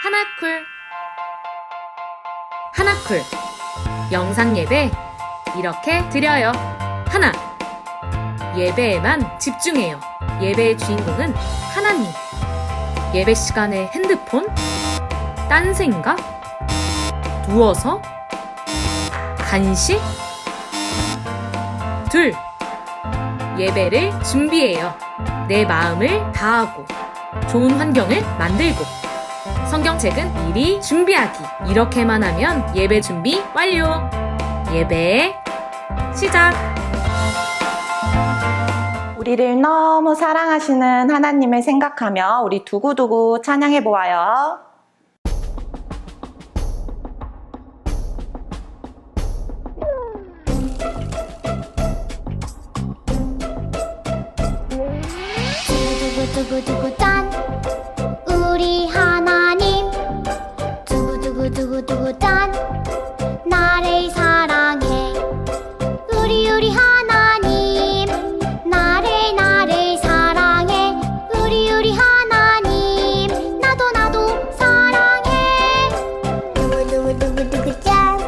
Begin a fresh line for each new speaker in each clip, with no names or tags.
하나쿨 하나쿨 영상 예배 이렇게 드려요. 하나, 예배에만 집중해요. 예배의 주인공은 하나님. 예배 시간에 핸드폰? 딴 생각? 누워서? 간식? 둘, 예배를 준비해요. 내 마음을 다하고 좋은 환경을 만들고 성경책은 미리 준비하기. 이렇게만 하면 예배 준비 완료. 예배 시작.
우리를 너무 사랑하시는 하나님을 생각하며 우리 두고두고 찬양해 보아요.
두구두구두구 짠 우리 하나님 두구두구두구두구 짠 나를 사랑해 우리 하나님 나를 사랑해 우리 하나님 나도 사랑해 두구두구두구두구 짠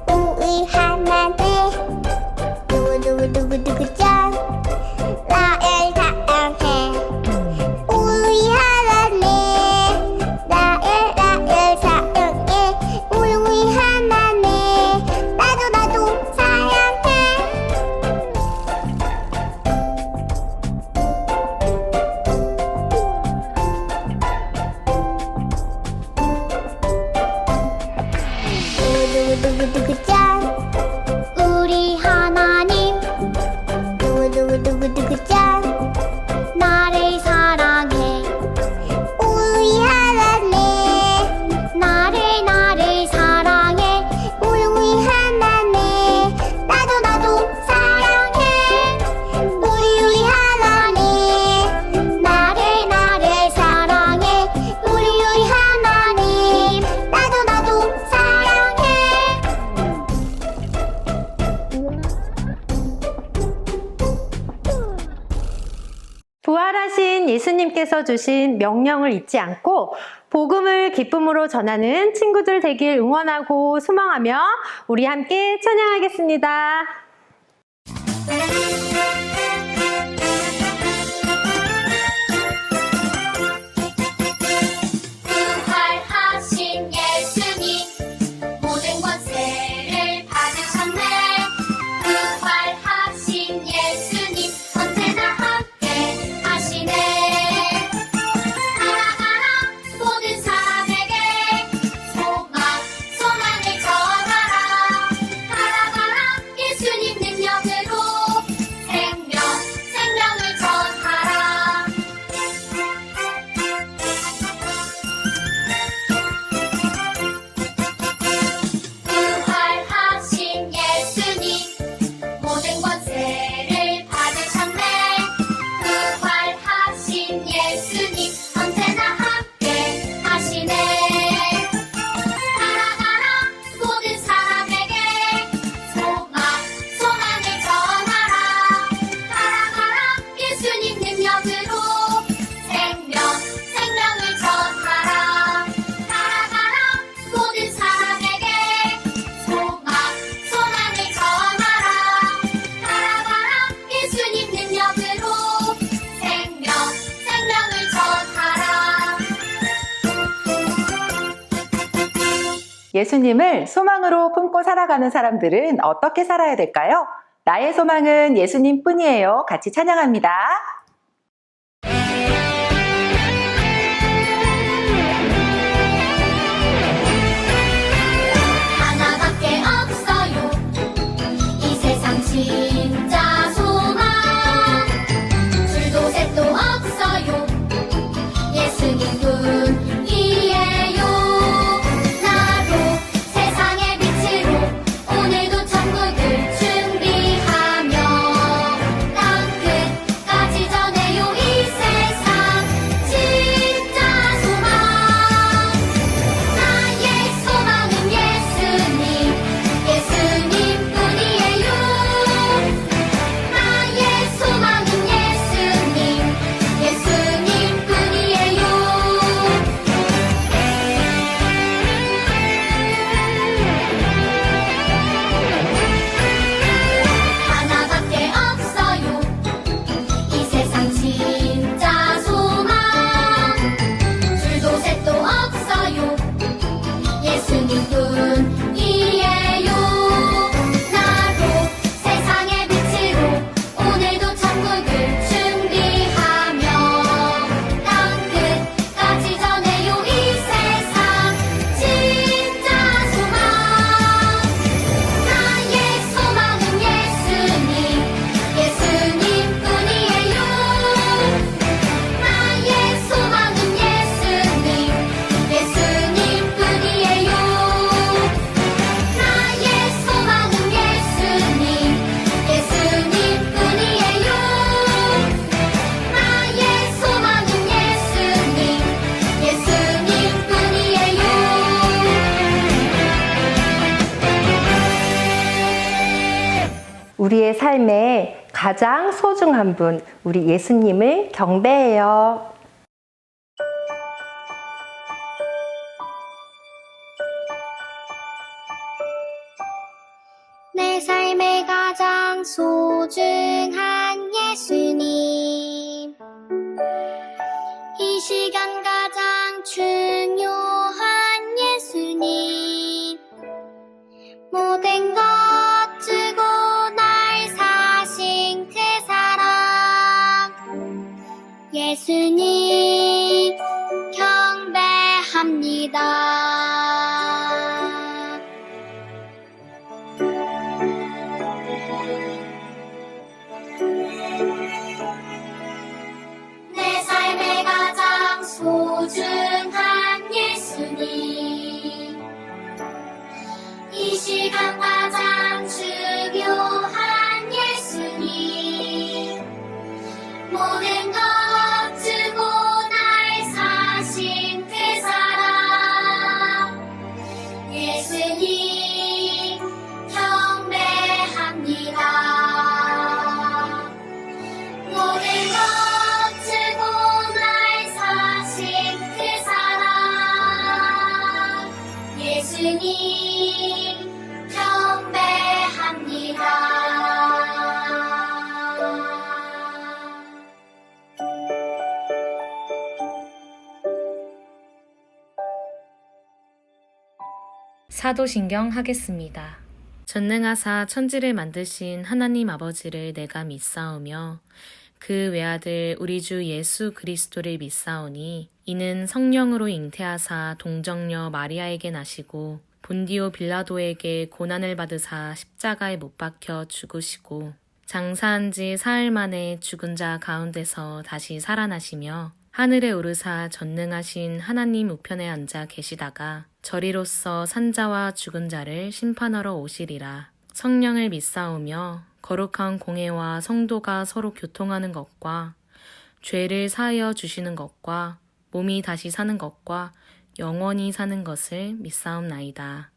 우리 하나님 두구두구두구두구 짠 나를 사랑해 우리 하나님 나를 사랑해 우리 하나님 나도 사랑해 두구두구두구 짠 우리 하나님 두구두구두구 짠 나를 사랑해 우리 하나님 나를 사랑해 우리 하나님 나도 사랑해 우리 하나님 나를 사랑해 우리 하나님 나도 사랑해
부활하신 예수님께서 주신 명령을 잊지 않고 복음을 기쁨으로 전하는 친구들 되길 응원하고 소망하며 우리 함께 찬양하겠습니다.
부활하신 예수님 모든 권세를 받으셨네 부활하신 예수님 언제나 함께 하시네 살아가라 모든 사람에게 소망을 전하라 살아가라 예수님 능력으로 생명을 전하라 부활하신 예수님 모든 권세를 받으셨네 부활하신 예수님 언제나 함께 하시네 살아가라 모든 사람에게 소망을 전하라 살아가라 예수님 능력으로 생명을 전하라 살아가라 모든 사람에게 소망을 전하라 살아가라 예수님 능력으로 생명을 전하라
예수님을 소망으로 품고 살아가는 사람들은 어떻게 살아야 될까요? 나의 소망은 예수님 뿐이에요. 같이 찬양합니다.
하나밖에 없어요 이 세상 진짜 소망 둘도 셋도 없어요 예수님 뿐이에요 나도 세상의 빛으로 오늘도 천국을 준비하며 땅 끝까지
우리의 삶에 가장 소중한 분, 우리 예수님을 경배해요.
내 삶에 가장 소중한 예수님, 이 시간 가장 중요한 예수님, 모든 것 주고 날 사신 그 사랑, 예수님 경배합니다. 내 삶에 가장 소중한 예수님, 이 시간 가장 중요한 예수님, 모든 것 주고 날 사신 그 사랑, 예수님 경배합니다. 모든 것 주고 날 사신 그 사랑, 예수님 경배합니다.
사도신경 하겠습니다. 전능하사 천지를 만드신 하나님 아버지를 내가 믿사오며 그 외아들 우리 주 예수 그리스도를 믿사오니 이는 성령으로 잉태하사 동정녀 마리아에게 나시고 본디오 빌라도에게 고난을 받으사 십자가에 못 박혀 죽으시고 장사한 지 사흘 만에 죽은 자 가운데서 다시 살아나시며 하늘에 오르사 전능하신 하나님 우편에 앉아 계시다가 저리로서 산자와 죽은 자를 심판하러 오시리라. 성령을 믿사오며 거룩한 공회와 성도가 서로 교통하는 것과 죄를 사하여 주시는 것과 몸이 다시 사는 것과 영원히 사는 것을 믿사옵나이다.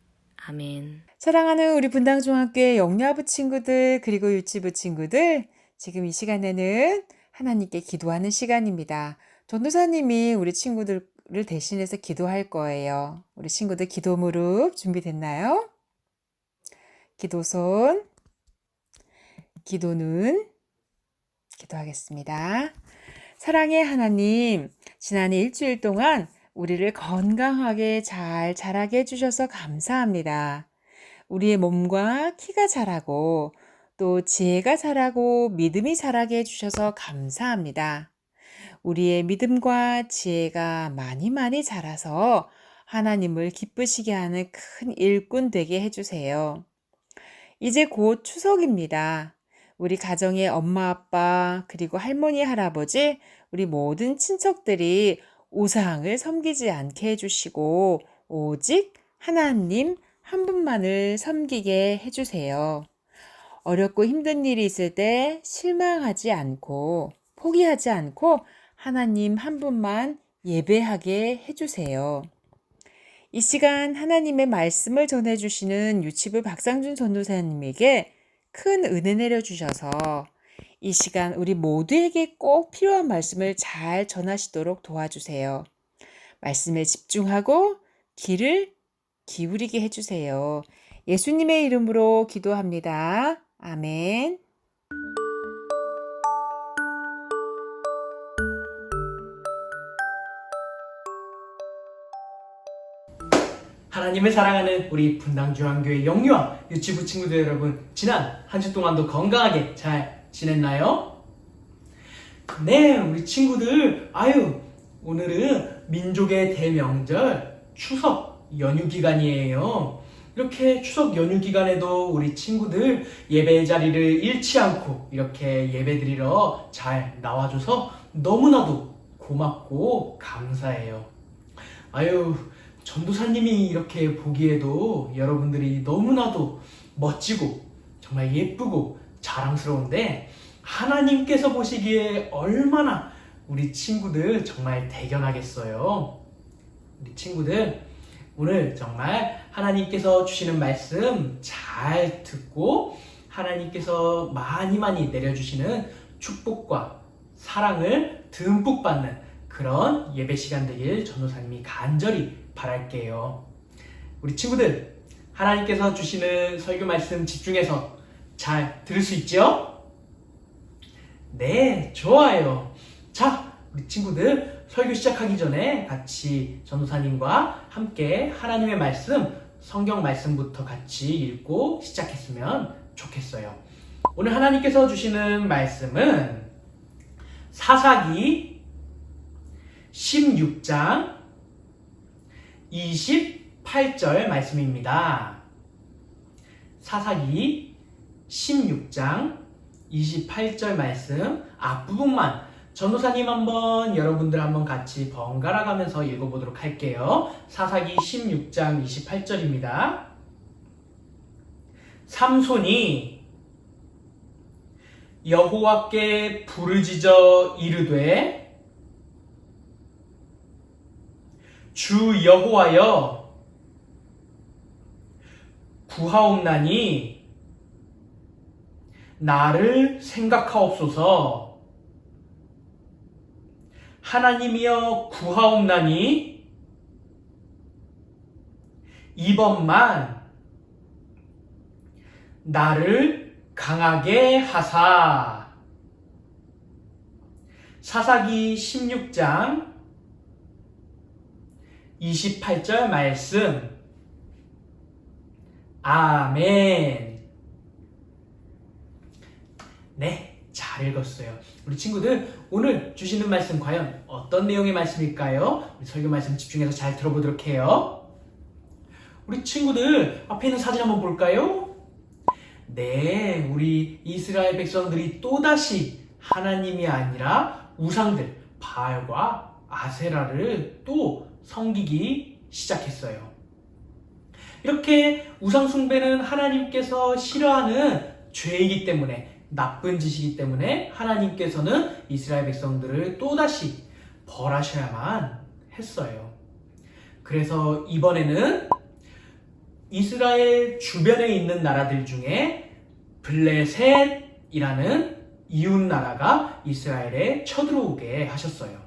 아멘.
사랑하는 우리 분당중학교의 영야부 친구들 그리고 유치부 친구들, 지금 이 시간에는 하나님께 기도하는 시간입니다. 전도사님이 우리 친구들을 대신해서 기도할 거예요. 우리 친구들 기도 무릎 준비됐나요? 기도손, 기도눈, 기도하겠습니다. 사랑의 하나님, 지난 일주일 동안 우리를 건강하게 잘 자라게 해주셔서 감사합니다. 우리의 몸과 키가 자라고 또 지혜가 자라고 믿음이 자라게 해주셔서 감사합니다. 우리의 믿음과 지혜가 많이 자라서 하나님을 기쁘시게 하는 큰 일꾼 되게 해주세요. 이제 곧 추석입니다. 우리 가정의 엄마, 아빠, 그리고 할머니, 할아버지, 우리 모든 친척들이 우상을 섬기지 않게 해주시고 오직 하나님 한 분만을 섬기게 해주세요. 어렵고 힘든 일이 있을 때 실망하지 않고 포기하지 않고 하나님 한 분만 예배하게 해주세요. 이 시간 하나님의 말씀을 전해주시는 유치부 박상준 전도사님에게 큰 은혜 내려주셔서 이 시간 우리 모두에게 꼭 필요한 말씀을 잘 전하시도록 도와주세요. 말씀에 집중하고 귀를 기울이게 해주세요. 예수님의 이름으로 기도합니다. 아멘.
하나님을 사랑하는 우리 분당중앙교회 영유아 유치부 친구들 여러분, 지난 한 주 동안도 건강하게 잘 지냈나요? 네, 우리 친구들, 오늘은 민족의 대명절 추석 연휴 기간이에요. 이렇게 추석 연휴 기간에도 우리 친구들 예배 자리를 잃지 않고 이렇게 예배드리러 잘 나와줘서 너무나도 고맙고 감사해요. 전도사님이 이렇게 보기에도 여러분들이 너무나도 멋지고 정말 예쁘고 자랑스러운데 하나님께서 보시기에 얼마나 우리 친구들 정말 대견하겠어요. 우리 친구들, 오늘 정말 하나님께서 주시는 말씀 잘 듣고 하나님께서 많이 내려주시는 축복과 사랑을 듬뿍 받는 그런 예배 시간 되길 전도사님이 간절히 바랄게요. 우리 친구들, 하나님께서 주시는 설교 말씀 집중해서 잘 들을 수 있죠? 네, 좋아요. 자, 우리 친구들 설교 시작하기 전에 같이 전도사님과 함께 하나님의 말씀, 성경 말씀부터 같이 읽고 시작했으면 좋겠어요. 오늘 하나님께서 주시는 말씀은 사사기 16장 28절 말씀입니다. 사사기 16장 28절 말씀 앞부분만 전도사님 한번 여러분들 한번 같이 번갈아 가면서 읽어보도록 할게요. 사사기 16장 28절입니다. 삼손이 여호와께 부르짖어 이르되 주 여호와여 구하옵나니 나를 생각하옵소서. 하나님이여 구하옵나니 이번만 나를 강하게 하사. 사사기 16장 28절 말씀. 아멘. 네, 잘 읽었어요. 우리 친구들, 오늘 주시는 말씀 과연 어떤 내용의 말씀일까요? 우리 설교 말씀 집중해서 잘 들어보도록 해요. 우리 친구들, 앞에 있는 사진 한번 볼까요? 네, 우리 이스라엘 백성들이 또다시 하나님이 아니라 우상들, 바알과 아세라를 또 섬기기 시작했어요. 이렇게 우상 숭배는 하나님께서 싫어하는 죄이기 때문에, 나쁜 짓이기 때문에 하나님께서는 이스라엘 백성들을 또다시 벌하셔야만 했어요. 그래서 이번에는 이스라엘 주변에 있는 나라들 중에 블레셋이라는 이웃 나라가 이스라엘에 쳐들어오게 하셨어요.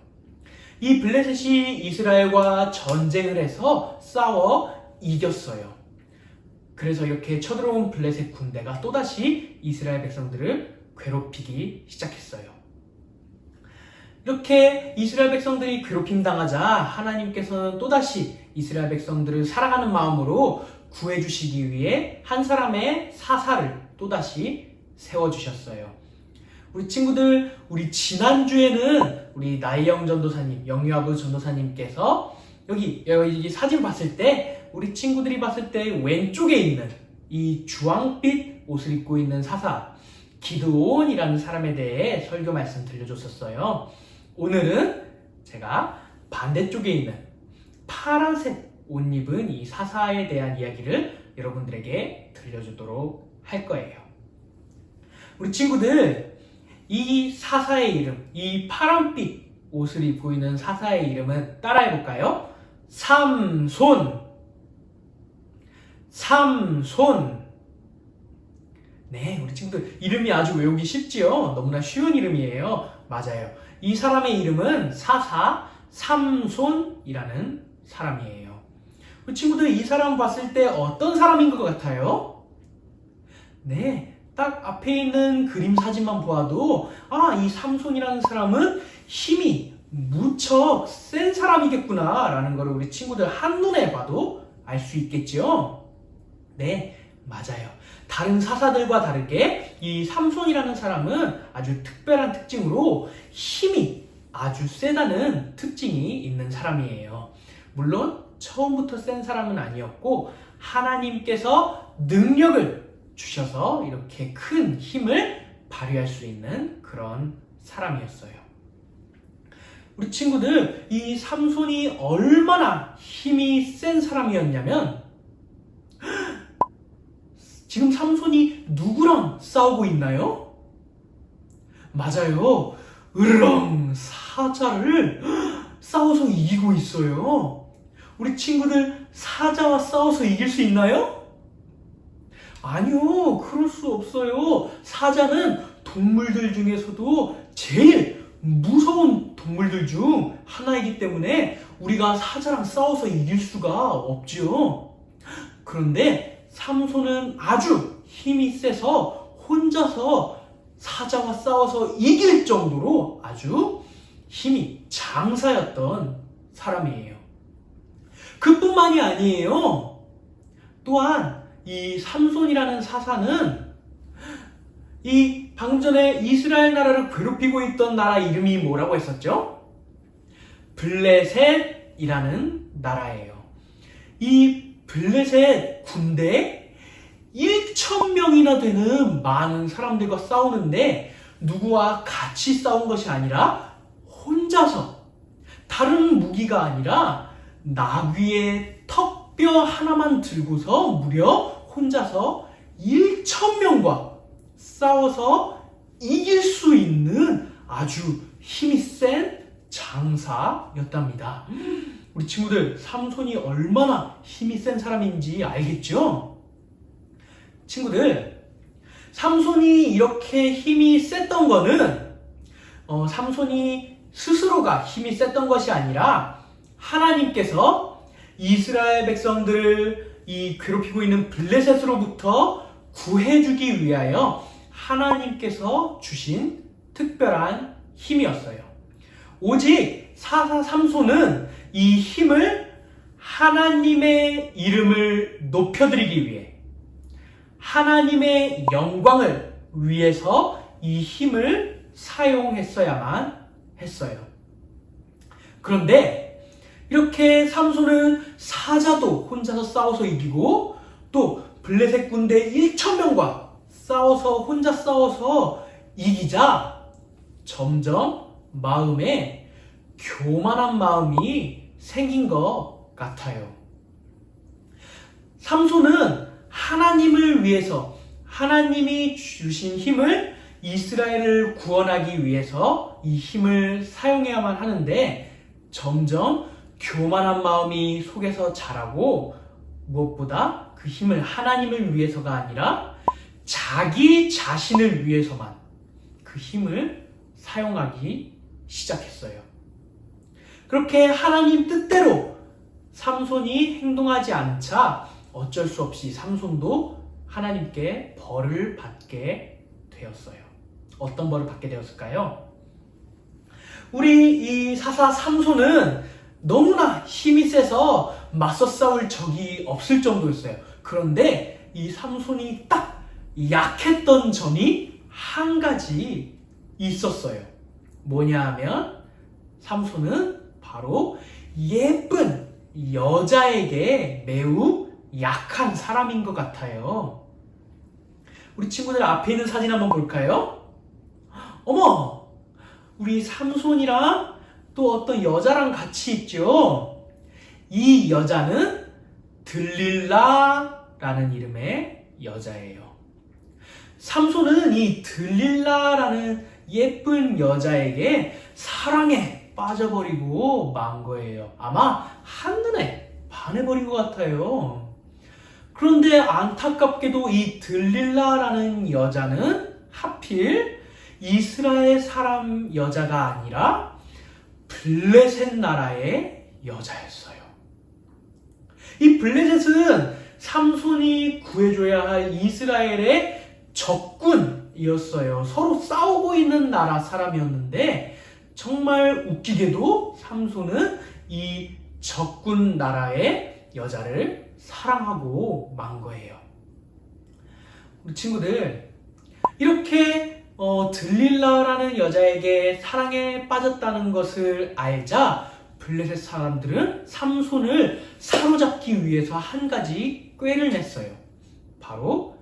이 블레셋이 이스라엘과 전쟁을 해서 싸워 이겼어요. 그래서 이렇게 쳐들어온 블레셋 군대가 또다시 이스라엘 백성들을 괴롭히기 시작했어요. 이렇게 이스라엘 백성들이 괴롭힘 당하자 하나님께서는 또다시 이스라엘 백성들을 사랑하는 마음으로 구해주시기 위해 한 사람의 사사를 또다시 세워주셨어요. 우리 친구들, 우리 지난주에는 우리 나혜영 전도사님, 영유아부 전도사님께서 여기 사진 봤을 때 우리 친구들이 봤을 때 왼쪽에 있는 이 주황빛 옷을 입고 있는 사사 기드온이라는 사람에 대해 설교 말씀 들려줬었어요. 오늘은 제가 반대쪽에 있는 파란색 옷 입은 이 사사에 대한 이야기를 여러분들에게 들려주도록 할 거예요. 우리 친구들, 이 사사의 이름, 이 파란빛 옷을 입고 있는 사사의 이름은 따라해볼까요? 삼손. 삼손. 네, 우리 친구들 이름이 아주 외우기 쉽지요? 너무나 쉬운 이름이에요. 맞아요. 이 사람의 이름은 사사 삼손이라는 사람이에요. 우리 친구들, 이 사람 봤을 때 어떤 사람인 것 같아요? 네, 딱 앞에 있는 그림 사진만 보아도 이 삼손이라는 사람은 힘이 무척 센 사람이겠구나 라는 걸 우리 친구들 한눈에 봐도 알 수 있겠죠? 네, 맞아요. 다른 사사들과 다르게 이 삼손이라는 사람은 아주 특별한 특징으로 힘이 아주 세다는 특징이 있는 사람이에요. 물론 처음부터 센 사람은 아니었고 하나님께서 능력을 주셔서 이렇게 큰 힘을 발휘할 수 있는 그런 사람이었어요. 우리 친구들, 이 삼손이 얼마나 힘이 센 사람이었냐면 지금 삼손이 누구랑 싸우고 있나요? 맞아요. 으르렁 사자를 싸워서 이기고 있어요. 우리 친구들, 사자와 싸워서 이길 수 있나요? 아니요, 그럴 수 없어요. 사자는 동물들 중에서도 제일 무서운 동물들 중 하나이기 때문에 우리가 사자랑 싸워서 이길 수가 없지요. 그런데 삼손은 아주 힘이 세서 혼자서 사자와 싸워서 이길 정도로 아주 힘이 장사였던 사람이에요. 그뿐만이 아니에요. 또한 이 삼손이라는 사사는 이 방금 전에 이스라엘 나라를 괴롭히고 있던 나라 이름이 뭐라고 했었죠? 블레셋이라는 나라예요. 이 블레셋 군대에 1,000명이나 되는 많은 사람들과 싸우는데 누구와 같이 싸운 것이 아니라 혼자서, 다른 무기가 아니라 나귀의 턱뼈 하나만 들고서 무려 혼자서 1,000명과 싸워서 이길 수 있는 아주 힘이 센 장사였답니다. 우리 친구들, 삼손이 얼마나 힘이 센 사람인지 알겠죠? 친구들, 삼손이 이렇게 힘이 셌던 거는 삼손이 스스로가 힘이 셌던 것이 아니라 하나님께서 이스라엘 백성들을 이 괴롭히고 있는 블레셋으로부터 구해주기 위하여 하나님께서 주신 특별한 힘이었어요. 오직 사사 삼손은 이 힘을 하나님의 이름을 높여드리기 위해, 하나님의 영광을 위해서 이 힘을 사용했어야만 했어요. 그런데 이렇게 삼손은 사자도 혼자서 싸워서 이기고 또 블레셋 군대 1,000명과 혼자 싸워서 이기자 점점 마음에 교만한 마음이 생긴 것 같아요. 삼손은 하나님을 위해서, 하나님이 주신 힘을 이스라엘을 구원하기 위해서 이 힘을 사용해야만 하는데 점점 교만한 마음이 속에서 자라고 무엇보다 그 힘을 하나님을 위해서가 아니라 자기 자신을 위해서만 그 힘을 사용하기 시작했어요. 그렇게 하나님 뜻대로 삼손이 행동하지 않자 어쩔 수 없이 삼손도 하나님께 벌을 받게 되었어요. 어떤 벌을 받게 되었을까요? 우리 이 사사 삼손은 너무나 힘이 세서 맞서 싸울 적이 없을 정도였어요. 그런데 이 삼손이 딱 약했던 점이 한 가지 있었어요. 뭐냐 하면 삼손은 바로 예쁜 여자에게 매우 약한 사람인 것 같아요. 우리 친구들 앞에 있는 사진 한번 볼까요? 어머! 우리 삼손이랑 또 어떤 여자랑 같이 있죠? 이 여자는 들릴라라는 이름의 여자예요. 삼손은 이 들릴라라는 예쁜 여자에게 사랑에 빠져버리고 만 거예요. 아마 한눈에 반해버린 것 같아요. 그런데 안타깝게도 이 들릴라라는 여자는 하필 이스라엘 사람 여자가 아니라 블레셋 나라의 여자였어요. 이 블레셋은 삼손이 구해줘야 할 이스라엘의 적군이었어요. 서로 싸우고 있는 나라 사람이었는데 정말 웃기게도 삼손은 이 적군 나라의 여자를 사랑하고 만 거예요. 우리 친구들, 이렇게 들릴라라는 여자에게 사랑에 빠졌다는 것을 알자 블레셋 사람들은 삼손을 사로잡기 위해서 한 가지 꾀를 냈어요. 바로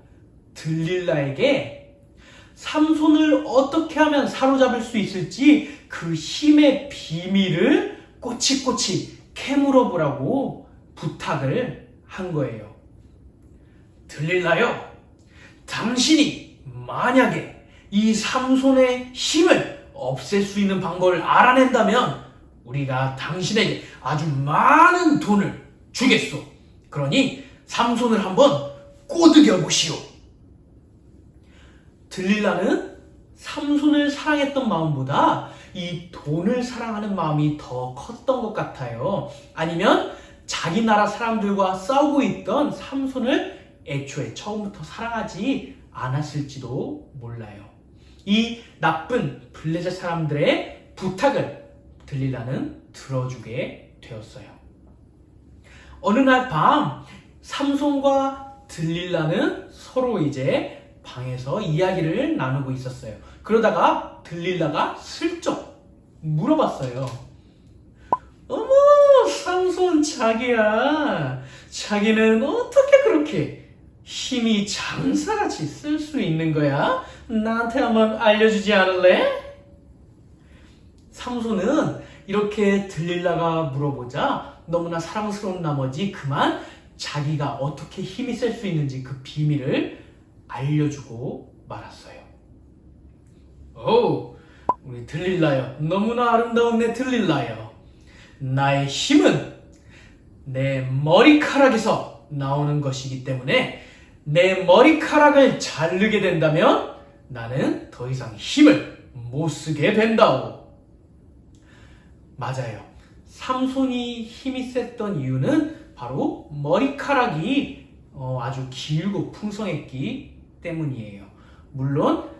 들릴라에게 삼손을 어떻게 하면 사로잡을 수 있을지 그 힘의 비밀을 꼬치꼬치 캐물어 보라고 부탁을 한 거예요. 들릴라요, 당신이 만약에 이 삼손의 힘을 없앨 수 있는 방법을 알아낸다면 우리가 당신에게 아주 많은 돈을 주겠소. 그러니 삼손을 한번 꼬드겨 보시오. 들릴라는 삼손을 사랑했던 마음보다 이 돈을 사랑하는 마음이 더 컸던 것 같아요. 아니면 자기 나라 사람들과 싸우고 있던 삼손을 애초에 처음부터 사랑하지 않았을지도 몰라요. 이 나쁜 블레셋 사람들의 부탁을 들릴라는 들어주게 되었어요. 어느 날 밤 삼손과 들릴라는 서로 이제 방에서 이야기를 나누고 있었어요. 그러다가 들릴라가 슬쩍 물어봤어요. 어머, 삼손 자기야, 자기는 어떻게 그렇게 힘이 장사같이 쓸 수 있는 거야? 나한테 한번 알려주지 않을래? 삼손은 이렇게 들릴라가 물어보자 너무나 사랑스러운 나머지 그만 자기가 어떻게 힘이 셀 수 있는지 그 비밀을 알려주고 말았어요. 오, 우리 들릴라요. 너무나 아름다운 내 들릴라요. 나의 힘은 내 머리카락에서 나오는 것이기 때문에 내 머리카락을 자르게 된다면 나는 더 이상 힘을 못 쓰게 된다오. 맞아요. 삼손이 힘이 셌던 이유는 바로 머리카락이 아주 길고 풍성했기 때문이에요. 물론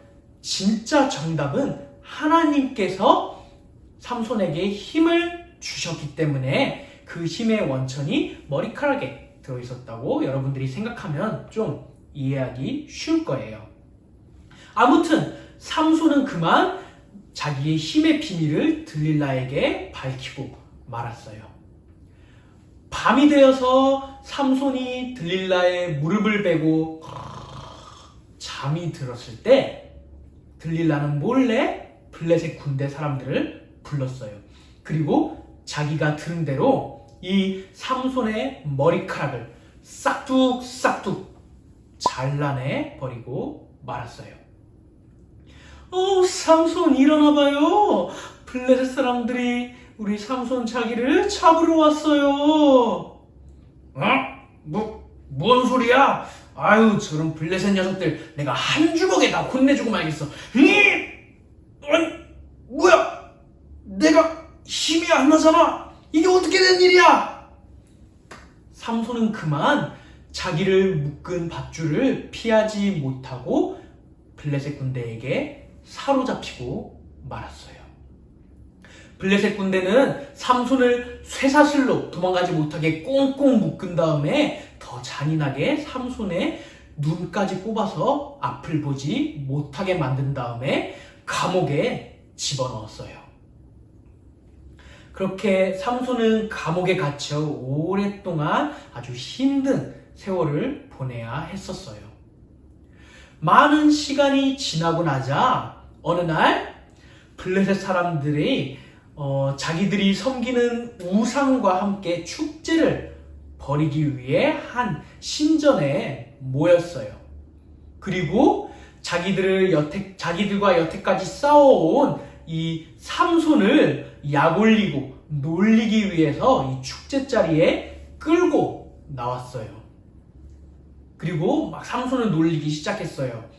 진짜 정답은 하나님께서 삼손에게 힘을 주셨기 때문에 그 힘의 원천이 머리카락에 들어있었다고 여러분들이 생각하면 좀 이해하기 쉬울 거예요. 아무튼 삼손은 그만 자기의 힘의 비밀을 들릴라에게 밝히고 말았어요. 밤이 되어서 삼손이 들릴라의 무릎을 베고 잠이 들었을 때 들릴라는 몰래 블레셋 군대 사람들을 불렀어요. 그리고 자기가 들은 대로 이 삼손의 머리카락을 싹둑싹둑 잘라내 버리고 말았어요. 삼손 일어나봐요. 블레셋 사람들이 우리 삼손 자기를 잡으러 왔어요. 뭔 소리야? 아유, 저런 블레셋 녀석들 내가 한 주먹에 다 혼내주고 말겠어. 아니, 뭐야? 내가 힘이 안 나잖아. 이게 어떻게 된 일이야? 삼손은 그만 자기를 묶은 밧줄을 피하지 못하고 블레셋 군대에게 사로잡히고 말았어요. 블레셋 군대는 삼손을 쇠사슬로 도망가지 못하게 꽁꽁 묶은 다음에 더 잔인하게 삼손의 눈까지 뽑아서 앞을 보지 못하게 만든 다음에 감옥에 집어넣었어요. 그렇게 삼손은 감옥에 갇혀 오랫동안 아주 힘든 세월을 보내야 했었어요. 많은 시간이 지나고 나자 어느 날 블레셋 사람들이 자기들이 섬기는 우상과 함께 축제를 벌이기 위해 한 신전에 모였어요. 그리고 자기들과 여태까지 싸워온 이 삼손을 약올리고 놀리기 위해서 이 축제 자리에 끌고 나왔어요. 그리고 막 삼손을 놀리기 시작했어요.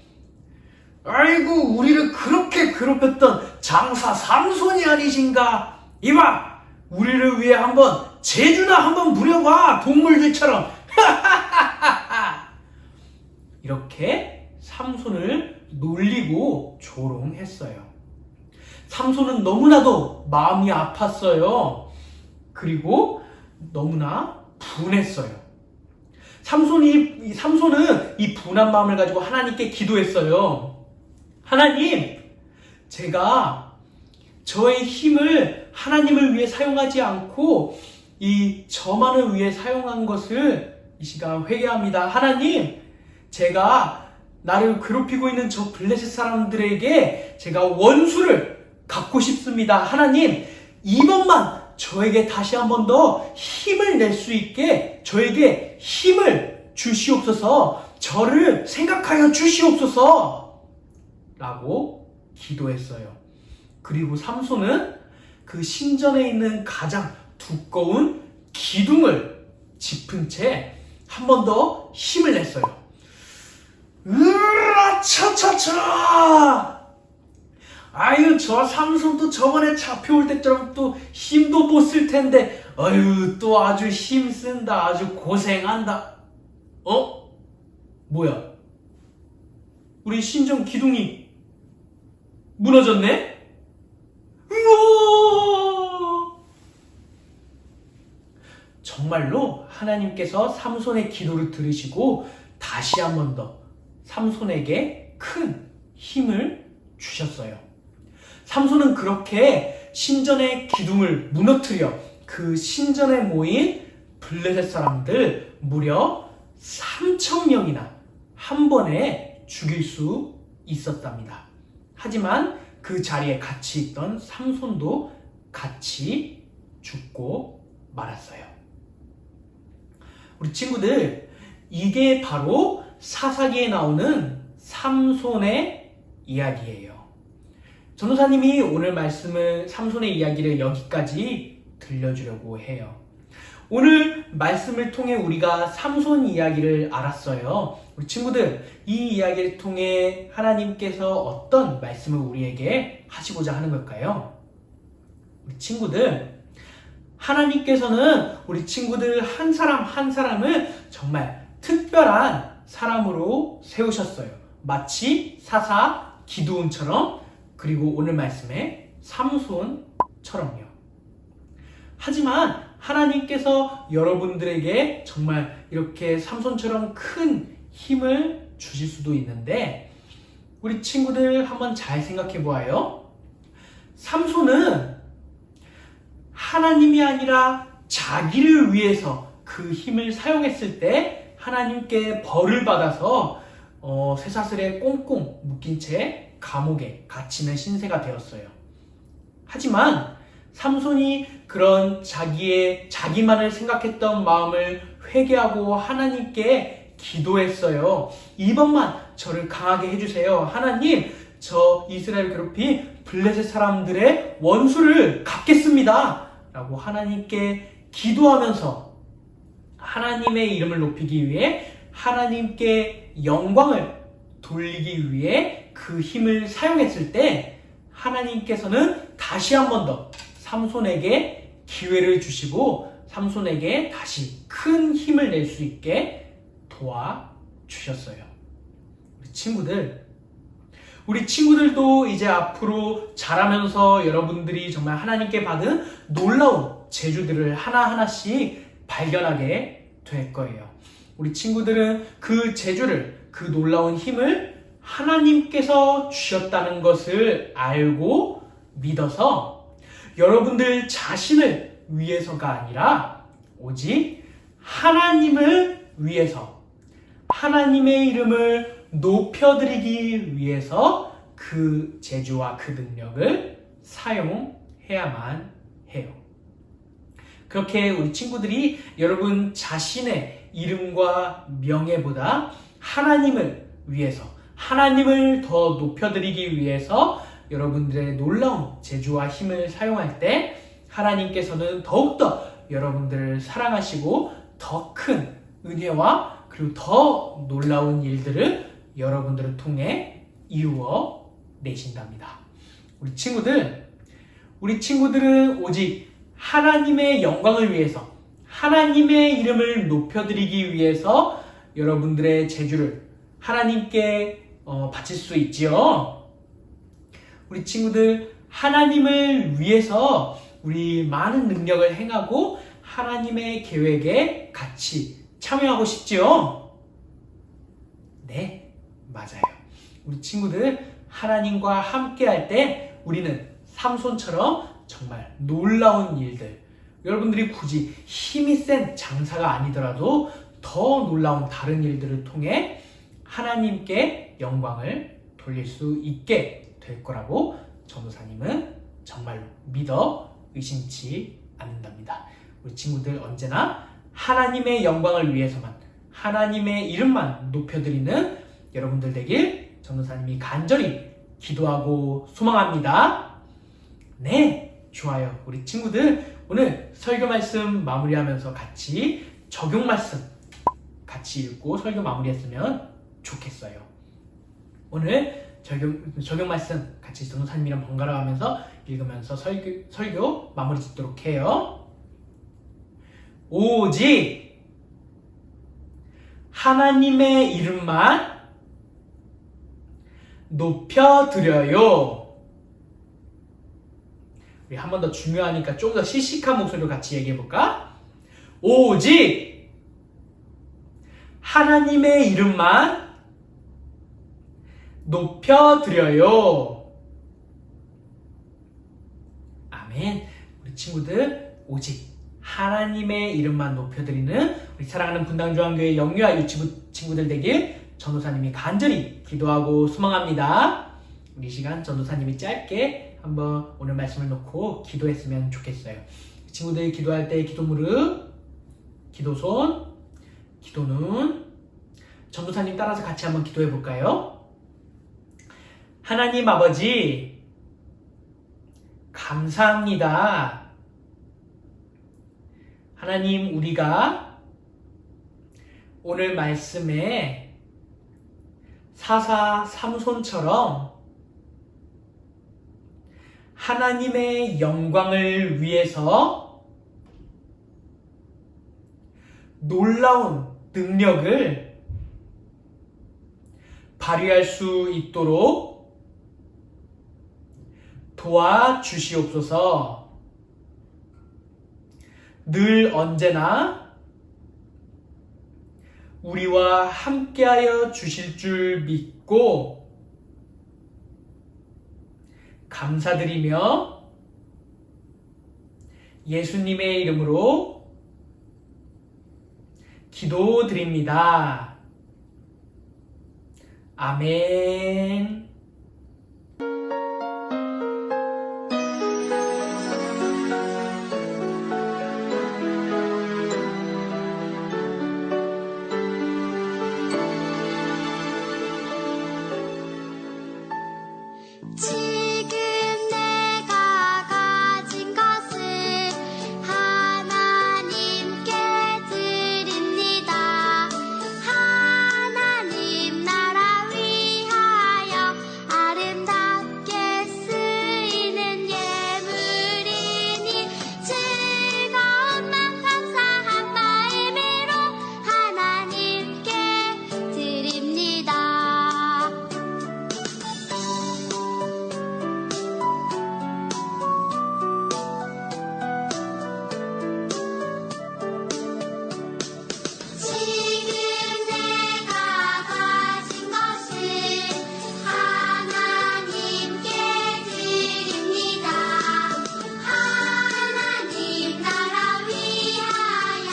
아이고, 우리를 그렇게 괴롭혔던 장사 삼손이 아니신가? 이봐, 우리를 위해 한번 제주나 한번 부려봐, 동물들처럼. 이렇게 삼손을 놀리고 조롱했어요. 삼손은 너무나도 마음이 아팠어요. 그리고 너무나 분했어요. 삼손은 이 분한 마음을 가지고 하나님께 기도했어요. 하나님, 제가 저의 힘을 하나님을 위해 사용하지 않고 이 저만을 위해 사용한 것을 이 시간 회개합니다. 하나님, 제가 나를 괴롭히고 있는 저 블레셋 사람들에게 제가 원수를 갚고 싶습니다. 하나님, 이번만 저에게 다시 한 번 더 힘을 낼 수 있게 저에게 힘을 주시옵소서. 저를 생각하여 주시옵소서. 라고 기도했어요. 그리고 삼손은 그 신전에 있는 가장 두꺼운 기둥을 짚은 채 한 번 더 힘을 냈어요. 으아! 아차차차! 아유, 저 삼손도 저번에 잡혀올 때처럼 또 힘도 못 쓸 텐데, 아유, 또 아주 힘쓴다. 아주 고생한다. 뭐야? 우리 신정 기둥이 무너졌네? 우와! 정말로 하나님께서 삼손의 기도를 들으시고 다시 한 번 더 삼손에게 큰 힘을 주셨어요. 삼손은 그렇게 신전의 기둥을 무너뜨려 그 신전에 모인 블레셋 사람들 무려 3,000명이나 한 번에 죽일 수 있었답니다. 하지만 그 자리에 같이 있던 삼손도 같이 죽고 말았어요. 우리 친구들, 이게 바로 사사기에 나오는 삼손의 이야기예요. 전도사님이 오늘 말씀을 삼손의 이야기를 여기까지 들려주려고 해요. 오늘 말씀을 통해 우리가 삼손 이야기를 알았어요. 우리 친구들, 이 이야기를 통해 하나님께서 어떤 말씀을 우리에게 하시고자 하는 걸까요? 우리 친구들, 하나님께서는 우리 친구들 한 사람 한 사람을 정말 특별한 사람으로 세우셨어요. 마치 사사 기드온처럼, 그리고 오늘 말씀에 삼손처럼요. 하지만 하나님께서 여러분들에게 정말 이렇게 삼손처럼 큰 힘을 주실 수도 있는데, 우리 친구들 한번 잘 생각해 보아요. 삼손은 하나님이 아니라 자기를 위해서 그 힘을 사용했을 때 하나님께 벌을 받아서 쇠사슬에 꽁꽁 묶인 채 감옥에 갇히는 신세가 되었어요. 하지만 삼손이 그런 자기만을 생각했던 마음을 회개하고 하나님께 기도했어요. 이번만 저를 강하게 해주세요. 하나님, 저 이스라엘 괴롭힌 블레셋 사람들의 원수를 갚겠습니다. 라고 하나님께 기도하면서 하나님의 이름을 높이기 위해, 하나님께 영광을 돌리기 위해 그 힘을 사용했을 때 하나님께서는 다시 한 번 더 삼손에게 기회를 주시고 삼손에게 다시 큰 힘을 낼 수 있게 도와주셨어요. 우리 친구들도 이제 앞으로 자라면서 여러분들이 정말 하나님께 받은 놀라운 재주들을 하나하나씩 발견하게 될 거예요. 우리 친구들은 그 재주를, 그 놀라운 힘을 하나님께서 주셨다는 것을 알고 믿어서 여러분들 자신을 위해서가 아니라 오직 하나님을 위해서, 하나님의 이름을 높여드리기 위해서 그 재주와 그 능력을 사용해야만 해요. 그렇게 우리 친구들이 여러분 자신의 이름과 명예보다 하나님을 위해서, 하나님을 더 높여드리기 위해서 여러분들의 놀라운 재주와 힘을 사용할 때 하나님께서는 더욱더 여러분들을 사랑하시고 더 큰 은혜와 그리고 더 놀라운 일들을 여러분들을 통해 이루어 내신답니다. 우리 친구들은 오직 하나님의 영광을 위해서, 하나님의 이름을 높여드리기 위해서 여러분들의 재주를 하나님께 바칠 수 있지요. 우리 친구들, 하나님을 위해서 우리 많은 능력을 행하고 하나님의 계획에 같이 참여하고 싶지요? 네, 맞아요. 우리 친구들, 하나님과 함께 할 때 우리는 삼손처럼 정말 놀라운 일들, 여러분들이 굳이 힘이 센 장사가 아니더라도 더 놀라운 다른 일들을 통해 하나님께 영광을 돌릴 수 있게 될 거라고 전도사님은 정말로 믿어 의심치 않는답니다. 우리 친구들 언제나 하나님의 영광을 위해서만, 하나님의 이름만 높여드리는 여러분들 되길 전도사님이 간절히 기도하고 소망합니다. 네, 좋아요. 우리 친구들 오늘 설교 말씀 마무리하면서 같이 적용 말씀 같이 읽고 설교 마무리했으면 좋겠어요. 오늘 적용 말씀 같이 전도사님이랑 번갈아 가면서 읽으면서 설교 마무리 짓도록 해요. 오직 하나님의 이름만 높여드려요. 우리 한 번 더 중요하니까 좀 더 시식한 목소리로 같이 얘기해볼까? 오직 하나님의 이름만 높여드려요. 아멘. 우리 친구들 오직 하나님의 이름만 높여드리는 우리 사랑하는 분당중앙교회 영유아 유치부 친구들 되길 전도사님이 간절히 기도하고 소망합니다. 우리 시간 전도사님이 짧게 한번 오늘 말씀을 놓고 기도했으면 좋겠어요. 친구들이 기도할 때 기도 무릎, 기도 손, 기도 눈, 전도사님 따라서 같이 한번 기도해 볼까요? 하나님 아버지, 감사합니다. 하나님, 우리가 오늘 말씀에 사사 삼손처럼 하나님의 영광을 위해서 놀라운 능력을 발휘할 수 있도록 도와주시옵소서. 늘 언제나 우리와 함께하여 주실 줄 믿고 감사드리며 예수님의 이름으로 기도드립니다. 아멘.
지금 내가 가진 것을 하나님께 드립니다. 하나님 나라 위하여 아름답게 쓰이는 예물이니 즐거운 맘 감사한 마음으로 하나님께 드립니다. 지금 내가 가진 것을 하나님께 드립니다. 하나님 나라 위하여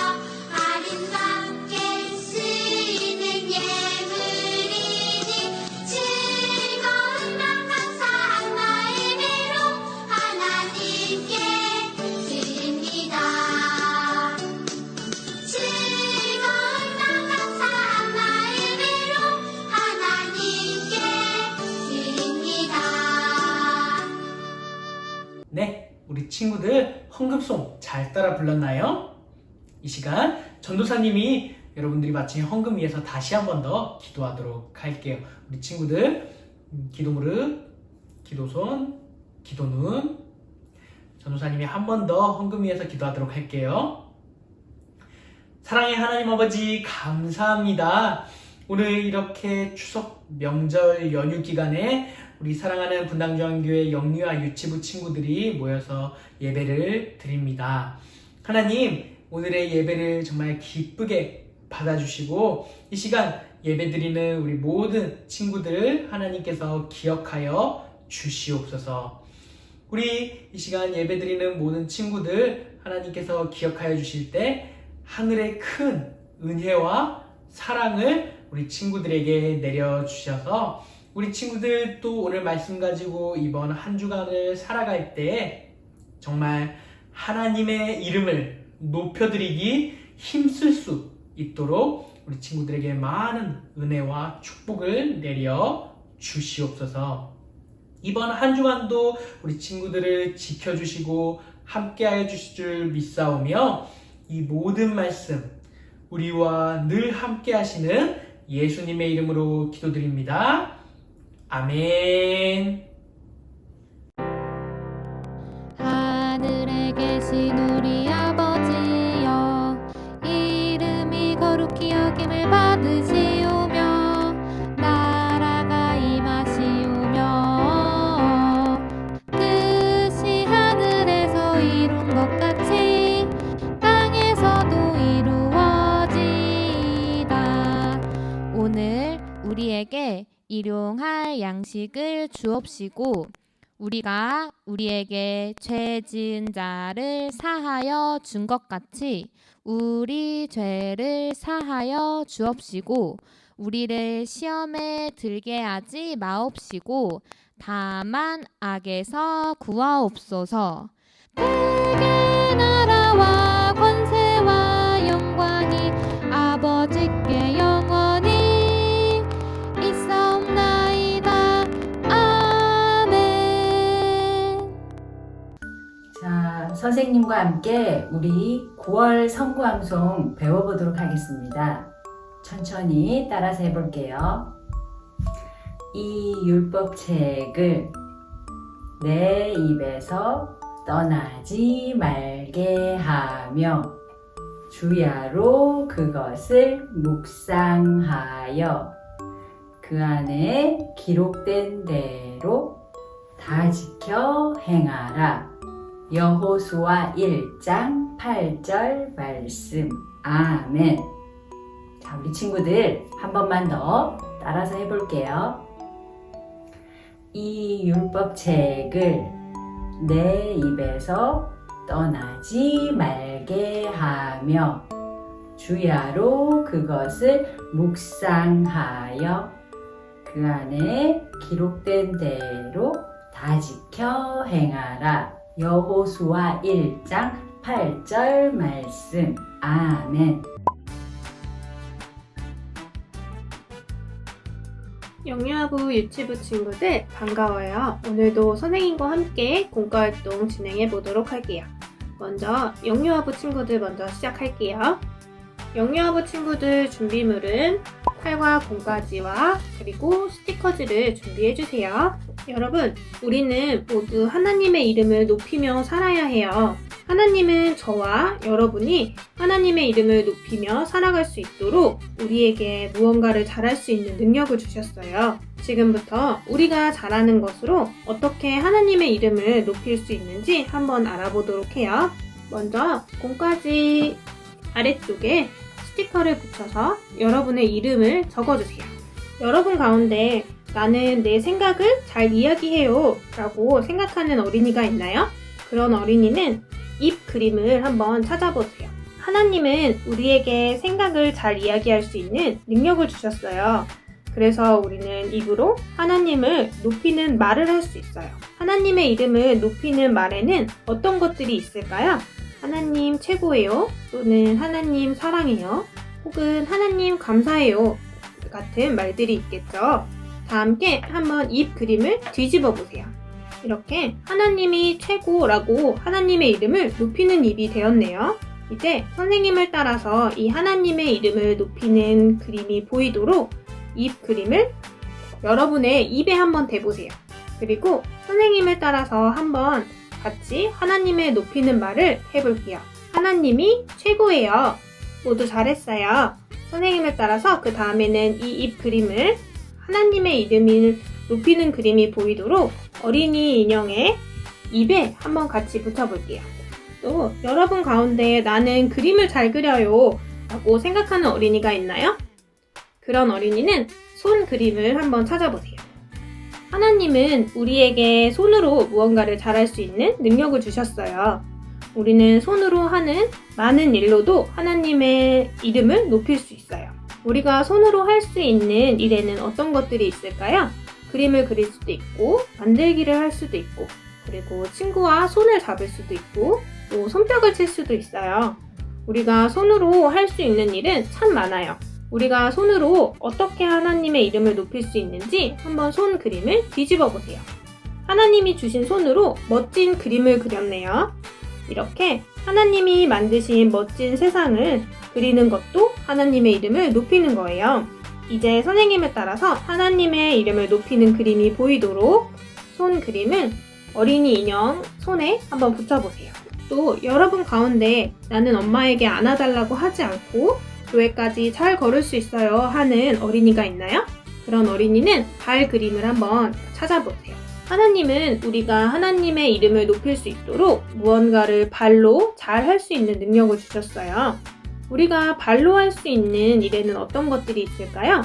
아름답게 쓰이는 예물이니 즐거운 맘 감사한 마음으로 하나님께 드립니다. 즐거운 맘 감사한 마음으로 하나님께 드립니다.
네, 우리 친구들 헌금송 잘 따라 불렀나요? 이 시간 전도사님이 여러분들이 마친 헌금 위해서 다시 한 번 더 기도하도록 할게요. 우리 친구들 기도 무릎, 기도 손, 기도 눈, 전도사님이 한 번 더 헌금 위해서 기도하도록 할게요. 사랑의 하나님 아버지, 감사합니다. 오늘 이렇게 추석 명절 연휴 기간에 우리 사랑하는 분당중앙교회 영유아 유치부 친구들이 모여서 예배를 드립니다. 하나님, 오늘의 예배를 정말 기쁘게 받아주시고 이 시간 예배드리는 우리 모든 친구들 하나님께서 기억하여 주시옵소서. 우리 이 시간 예배드리는 모든 친구들 하나님께서 기억하여 주실 때 하늘의 큰 은혜와 사랑을 우리 친구들에게 내려주셔서 우리 친구들 또 오늘 말씀 가지고 이번 한 주간을 살아갈 때 정말 하나님의 이름을 높여드리기 힘쓸 수 있도록 우리 친구들에게 많은 은혜와 축복을 내려 주시옵소서. 이번 한 주간도 우리 친구들을 지켜주시고 함께하여 주실 줄 믿사오며 이 모든 말씀 우리와 늘 함께 하시는 예수님의 이름으로 기도드립니다. 아멘.
하늘에 계신 우리 아버지여, 이름이 거룩히 여김을 받으시오며 나라가 임하시오며 뜻이 하늘에서 이룬 것 같이 땅에서도 이루어지이다. 오늘 우리에게 일용할 양식을 주옵시고 우리가 우리에게 죄 지은 자를 사하여 준 것 같이 우리 죄를 사하여 주옵시고 우리를 시험에 들게 하지 마옵시고 다만 악에서 구하옵소서. 대개 나라와 권세와 영광이 아버지께 영원히 있사옵나이다. 아멘.
자, 선생님과 함께 우리 9월 성구암송 배워보도록 하겠습니다. 천천히 따라서 해볼게요. 이 율법책을 내 입에서 떠나지 말게 하며 주야로 그것을 묵상하여 그 안에 기록된 대로 다 지켜 행하라. 여호수아 1장 8절 말씀. 아멘. 자, 우리 친구들 한 번만 더 따라서 해볼게요. 이 율법책을 내 입에서 떠나지 말게 하며 주야로 그것을 묵상하여 그 안에 기록된 대로 다 지켜 행하라. 여호수아 1장 8절 말씀. 아멘.
영유아부 유치부 친구들 반가워요. 오늘도 선생님과 함께 공과활동 진행해 보도록 할게요. 먼저 영유아부 친구들 먼저 시작할게요. 영유아부 친구들 준비물은 칼과 공과지와 그리고 스티커지를 준비해 주세요. 여러분, 우리는 모두 하나님의 이름을 높이며 살아야 해요. 하나님은 저와 여러분이 하나님의 이름을 높이며 살아갈 수 있도록 우리에게 무언가를 잘할 수 있는 능력을 주셨어요. 지금부터 우리가 잘하는 것으로 어떻게 하나님의 이름을 높일 수 있는지 한번 알아보도록 해요. 먼저 공과지 아래쪽에 스티커를 붙여서 여러분의 이름을 적어주세요. 여러분 가운데 나는 내 생각을 잘 이야기해요 라고 생각하는 어린이가 있나요? 그런 어린이는 입 그림을 한번 찾아보세요. 하나님은 우리에게 생각을 잘 이야기할 수 있는 능력을 주셨어요. 그래서 우리는 입으로 하나님을 높이는 말을 할 수 있어요. 하나님의 이름을 높이는 말에는 어떤 것들이 있을까요? 하나님 최고예요, 또는 하나님 사랑해요, 혹은 하나님 감사해요 같은 말들이 있겠죠. 다 함께 한번 입 그림을 뒤집어 보세요. 이렇게 하나님이 최고라고 하나님의 이름을 높이는 입이 되었네요. 이제 선생님을 따라서 이 하나님의 이름을 높이는 그림이 보이도록 입 그림을 여러분의 입에 한번 대보세요. 그리고 선생님을 따라서 한번 같이 하나님의 높이는 말을 해볼게요. 하나님이 최고예요. 모두 잘했어요. 선생님을 따라서 그 다음에는 이 입 그림을 하나님의 이름을 높이는 그림이 보이도록 어린이 인형의 입에 한번 같이 붙여볼게요. 또 여러분 가운데 나는 그림을 잘 그려요 라고 생각하는 어린이가 있나요? 그런 어린이는 손 그림을 한번 찾아보세요. 하나님은 우리에게 손으로 무언가를 잘할 수 있는 능력을 주셨어요. 우리는 손으로 하는 많은 일로도 하나님의 이름을 높일 수 있어요. 우리가 손으로 할 수 있는 일에는 어떤 것들이 있을까요? 그림을 그릴 수도 있고, 만들기를 할 수도 있고, 그리고 친구와 손을 잡을 수도 있고, 또 손뼉을 칠 수도 있어요. 우리가 손으로 할 수 있는 일은 참 많아요. 우리가 손으로 어떻게 하나님의 이름을 높일 수 있는지 한번 손 그림을 뒤집어 보세요. 하나님이 주신 손으로 멋진 그림을 그렸네요. 이렇게 하나님이 만드신 멋진 세상을 그리는 것도 하나님의 이름을 높이는 거예요. 이제 선생님에 따라서 하나님의 이름을 높이는 그림이 보이도록 손 그림을 어린이 인형 손에 한번 붙여보세요. 또 여러분 가운데 나는 엄마에게 안아달라고 하지 않고 교회까지 잘 걸을 수 있어요 하는 어린이가 있나요? 그런 어린이는 발 그림을 한번 찾아보세요. 하나님은 우리가 하나님의 이름을 높일 수 있도록 무언가를 발로 잘 할 수 있는 능력을 주셨어요. 우리가 발로 할 수 있는 일에는 어떤 것들이 있을까요?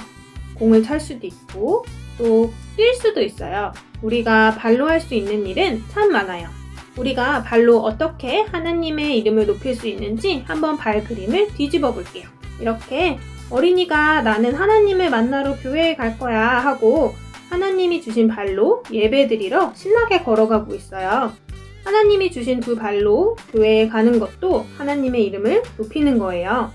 공을 찰 수도 있고 또 뛸 수도 있어요. 우리가 발로 할 수 있는 일은 참 많아요. 우리가 발로 어떻게 하나님의 이름을 높일 수 있는지 한번 발 그림을 뒤집어 볼게요. 이렇게 어린이가 나는 하나님을 만나러 교회에 갈 거야 하고 하나님이 주신 발로 예배드리러 신나게 걸어가고 있어요. 하나님이 주신 두 발로 교회에 가는 것도 하나님의 이름을 높이는 거예요.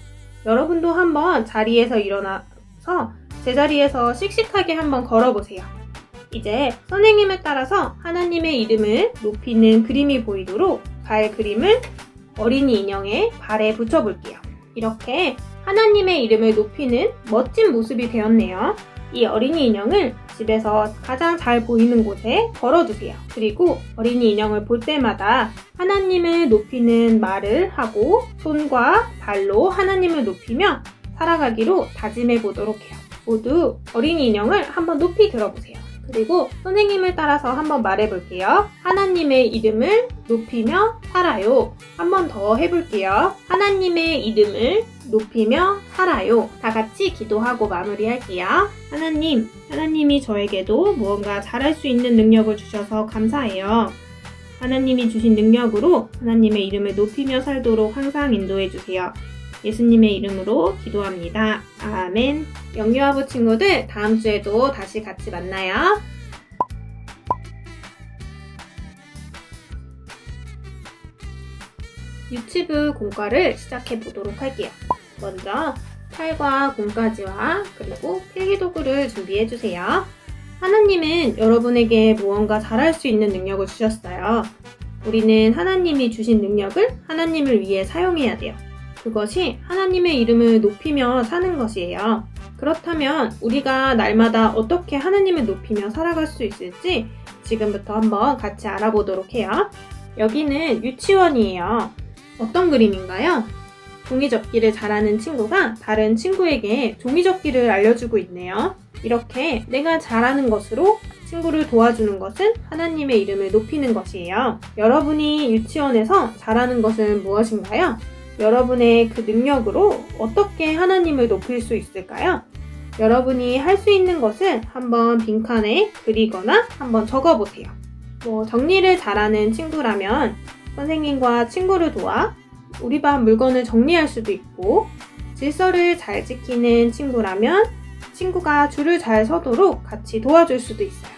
여러분도 한번 자리에서 일어나서 제자리에서 씩씩하게 한번 걸어보세요. 이제 선생님에 따라서 하나님의 이름을 높이는 그림이 보이도록 발 그림을 어린이 인형의 발에 붙여볼게요. 이렇게 하나님의 이름을 높이는 멋진 모습이 되었네요. 이 어린이 인형을 집에서 가장 잘 보이는 곳에 걸어두세요. 그리고 어린이 인형을 볼 때마다 하나님을 높이는 말을 하고 손과 발로 하나님을 높이며 살아가기로 다짐해 보도록 해요. 모두 어린이 인형을 한번 높이 들어보세요. 그리고 선생님을 따라서 한번 말해볼게요. 하나님의 이름을 높이며 살아요. 한번 더 해볼게요. 하나님의 이름을 높이며 살아요. 다 같이 기도하고 마무리할게요. 하나님, 하나님이 저에게도 무언가 잘할 수 있는 능력을 주셔서 감사해요. 하나님이 주신 능력으로 하나님의 이름을 높이며 살도록 항상 인도해 주세요. 예수님의 이름으로 기도합니다. 아멘. 영유아부 친구들, 다음 주에도 다시 같이 만나요. 유치부 공과를 시작해 보도록 할게요. 먼저 칼과 공까지와 그리고 필기도구를 준비해 주세요. 하나님은 여러분에게 무언가 잘할 수 있는 능력을 주셨어요. 우리는 하나님이 주신 능력을 하나님을 위해 사용해야 돼요. 그것이 하나님의 이름을 높이며 사는 것이에요. 그렇다면 우리가 날마다 어떻게 하나님을 높이며 살아갈 수 있을지 지금부터 한번 같이 알아보도록 해요. 여기는 유치원이에요. 어떤 그림인가요? 종이접기를 잘하는 친구가 다른 친구에게 종이접기를 알려주고 있네요. 이렇게 내가 잘하는 것으로 친구를 도와주는 것은 하나님의 이름을 높이는 것이에요. 여러분이 유치원에서 잘하는 것은 무엇인가요? 여러분의 그 능력으로 어떻게 하나님을 높일 수 있을까요? 여러분이 할 수 있는 것을 한번 빈칸에 그리거나 한번 적어보세요. 정리를 잘하는 친구라면 선생님과 친구를 도와 우리 반 물건을 정리할 수도 있고, 질서를 잘 지키는 친구라면 친구가 줄을 잘 서도록 같이 도와줄 수도 있어요.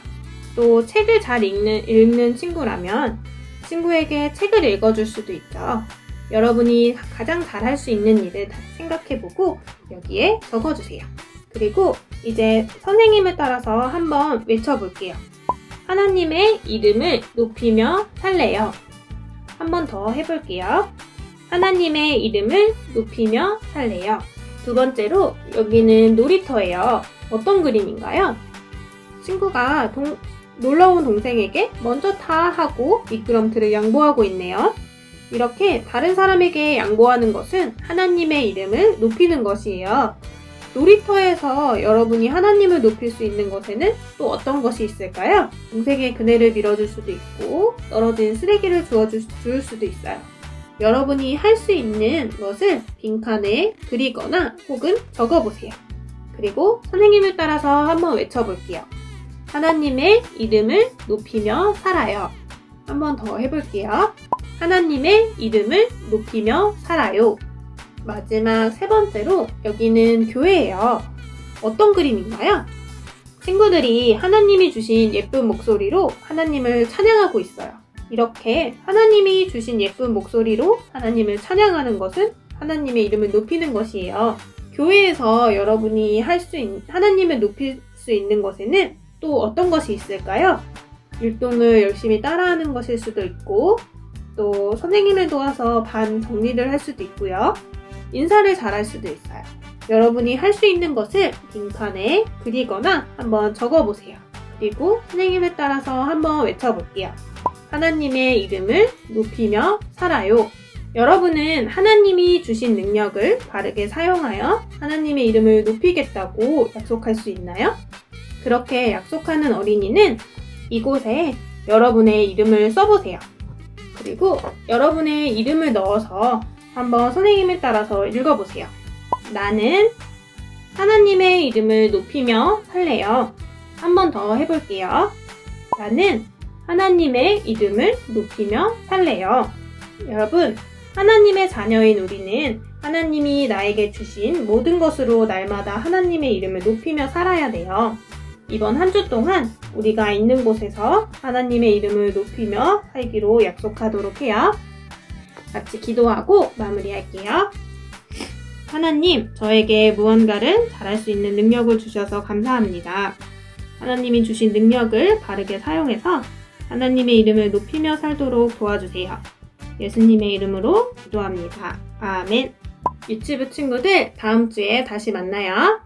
또 책을 잘 읽는 친구라면 친구에게 책을 읽어줄 수도 있죠. 여러분이 가장 잘할 수 있는 일을 생각해보고 여기에 적어주세요. 그리고 이제 선생님을 따라서 한번 외쳐볼게요. 하나님의 이름을 높이며 살래요. 한번 더 해볼게요. 하나님의 이름을 높이며 살래요. 두 번째로 여기는 놀이터예요. 어떤 그림인가요? 친구가 놀러온 동생에게 먼저 타 하고 미끄럼틀을 양보하고 있네요. 이렇게 다른 사람에게 양보하는 것은 하나님의 이름을 높이는 것이에요. 놀이터에서 여러분이 하나님을 높일 수 있는 것에는 또 어떤 것이 있을까요? 동생의 그네를 밀어줄 수도 있고 떨어진 쓰레기를 주워줄 수도 있어요. 여러분이 할 수 있는 것을 빈칸에 그리거나 혹은 적어보세요. 그리고 선생님을 따라서 한번 외쳐볼게요. 하나님의 이름을 높이며 살아요. 한번 더 해볼게요. 하나님의 이름을 높이며 살아요. 마지막 세 번째로 여기는 교회예요. 어떤 그림인가요? 친구들이 하나님이 주신 예쁜 목소리로 하나님을 찬양하고 있어요. 이렇게 하나님이 주신 예쁜 목소리로 하나님을 찬양하는 것은 하나님의 이름을 높이는 것이에요. 교회에서 여러분이 하나님을 높일 수 있는 것에는 또 어떤 것이 있을까요? 율동을 열심히 따라하는 것일 수도 있고, 또 선생님을 도와서 반 정리를 할 수도 있고요. 인사를 잘할 수도 있어요. 여러분이 할 수 있는 것을 빈칸에 그리거나 한번 적어보세요. 그리고 선생님에 따라서 한번 외쳐볼게요. 하나님의 이름을 높이며 살아요. 여러분은 하나님이 주신 능력을 바르게 사용하여 하나님의 이름을 높이겠다고 약속할 수 있나요? 그렇게 약속하는 어린이는 이곳에 여러분의 이름을 써보세요. 그리고 여러분의 이름을 넣어서 한번 선생님에 따라서 읽어보세요. 나는 하나님의 이름을 높이며 살래요. 한 번 더 해볼게요. 나는 하나님의 이름을 높이며 살래요. 여러분, 하나님의 자녀인 우리는 하나님이 나에게 주신 모든 것으로 날마다 하나님의 이름을 높이며 살아야 돼요. 이번 한 주 동안 우리가 있는 곳에서 하나님의 이름을 높이며 살기로 약속하도록 해요. 같이 기도하고 마무리할게요. 하나님, 저에게 무언가를 잘할 수 있는 능력을 주셔서 감사합니다. 하나님이 주신 능력을 바르게 사용해서 하나님의 이름을 높이며 살도록 도와주세요. 예수님의 이름으로 기도합니다. 아멘. 유치부 친구들, 다음 주에 다시 만나요.